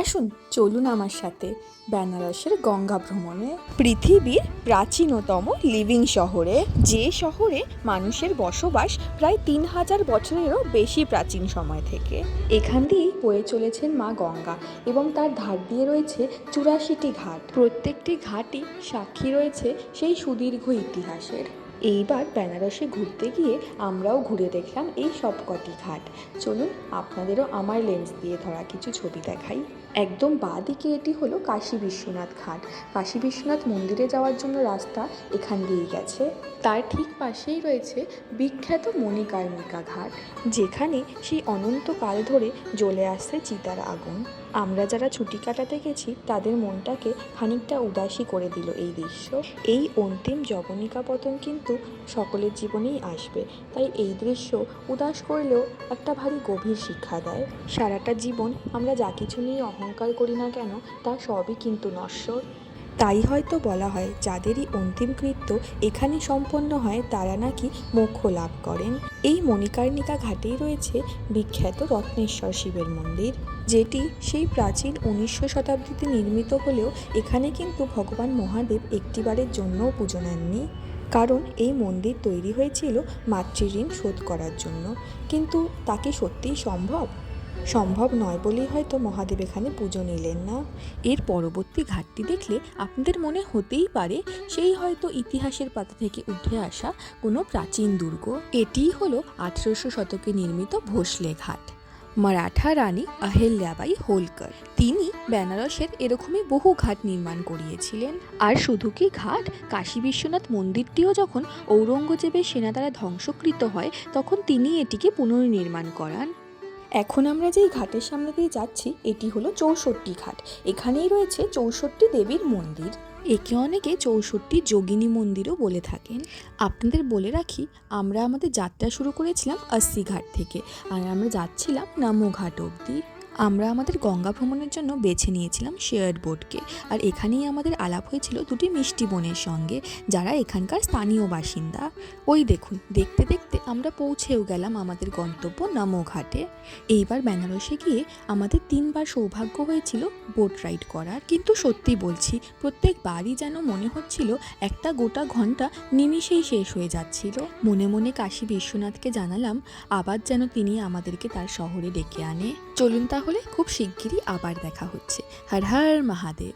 আসুন চলুন আমার সাথে বেনারসের গঙ্গা ভ্রমণে। পৃথিবীর প্রাচীনতম লিভিং শহরে, যে শহরে মানুষের বসবাস প্রায় 3000 বছরেরও বেশি প্রাচীন সময় থেকে। এখান দিয়েই বয়ে চলেছেন মা গঙ্গা এবং তার ধার দিয়ে রয়েছে 84টি ঘাট। প্রত্যেকটি ঘাটই সাক্ষী রয়েছে সেই সুদীর্ঘ ইতিহাসের। এইবার বেনারসে ঘুরতে গিয়ে আমরাও ঘুরে দেখলাম এই সবকটি ঘাট। চলুন আপনাদেরও আমার লেন্স দিয়ে ধরা কিছু ছবি দেখাই। একদম বাঁ দিকে এটি হলো কাশী বিশ্বনাথ ঘাট। কাশী বিশ্বনাথ মন্দিরে যাওয়ার জন্য রাস্তা এখান দিয়েই গেছে। তার ঠিক পাশেই রয়েছে বিখ্যাত মণিকর্ণিকা ঘাট, যেখানে সেই অনন্তকাল ধরে জ্বলে আসছে চিতার আগুন। আমরা যারা ছুটি কাটাতে গেছি তাদের মনটাকে খানিকটা উদাসী করে দিল এই দৃশ্য। এই অন্তিম যবনিকা পতন কিন্তু সকলের জীবনেই আসবে, তাই এই দৃশ্য উদাস করলেও একটা ভারী গভীর শিক্ষা দেয়। সারাটা জীবন আমরা যা কিছু নিয়ে অহংকার করি না কেন, তা সবই কিন্তু নশ্বর। তাই হয়তো বলা হয় যাদেরই অন্তিম কৃত্য এখানে সম্পন্ন হয় তারা নাকি মোক্ষ লাভ করেন। এই মণিকর্ণিকা ঘাটেই রয়েছে বিখ্যাত রত্নেশ্বর শিবের মন্দির, যেটি সেই প্রাচীন 1900 শতাব্দীতে নির্মিত হলেও এখানে কিন্তু ভগবান মহাদেব একটিবারের জন্যও পুজো নেননি। কারণ এই মন্দির তৈরি হয়েছিল মাতৃঋণ শোধ করার জন্য। কিন্তু তা কি সত্যিই সম্ভব নয় বলেই হয়তো মহাদেব এখানে পুজো নিলেন না। এর পরবর্তী ঘাটটি দেখলে আপনাদের মনে হতেই পারে সেই হয়তো ইতিহাসের পাতা থেকে উঠে আসা কোনো প্রাচীন দুর্গ। এটিই হলো 1800 শতকে নির্মিত ভোসলে ঘাট। মারাঠা রানী অহল্যাবাই হোলকর তিনি বেনারসের এরকমই বহু ঘাট নির্মাণ করিয়েছিলেন। আর শুধু কি ঘাট, কাশী বিশ্বনাথ মন্দিরটিও যখন ঔরঙ্গজেবের সেনা দ্বারা ধ্বংসকৃত হয় তখন তিনি এটিকে পুনর্নির্মাণ করান। এখন আমরা যেই ঘাটের সামনে দিয়ে যাচ্ছি এটি হলো 64 ঘাট। এখানেই রয়েছে 64 দেবীর মন্দির। একে অনেকে 64 যোগিনী মন্দিরও বলে থাকেন। আপনাদের বলে রাখি, আমরা আমাদের যাত্রা শুরু করেছিলাম 80 ঘাট থেকে, আর আমরা যাচ্ছিলাম নামো ঘাট অবধি। আমরা আমাদের গঙ্গা ভ্রমণের জন্য বেছে নিয়েছিলাম শেয়ার্ড বোটকে, আর এখানেই আমাদের আলাপ হয়েছিল দুটি মিষ্টি বোনের সঙ্গে, যারা এখানকার স্থানীয় বাসিন্দা। ওই দেখুন, দেখতে দেখতে আমরা পৌঁছেও গেলাম আমাদের গন্তব্য নামো ঘাটে। এইবার বেনারসে গিয়ে আমাদের 3বার সৌভাগ্য হয়েছিল বোট রাইড করার, কিন্তু সত্যি বলছি প্রত্যেকবারই যেন মনে হচ্ছিল একটা গোটা ঘন্টা নিমিষেই শেষ হয়ে যাচ্ছিল। মনে মনে কাশী বিশ্বনাথকে জানালাম আবার যেন তিনি আমাদেরকে তার শহরে ডেকে আনে। চলুন তাহলে, খুব শিগগিরই আবার দেখা হচ্ছে। হর হর মহাদেব।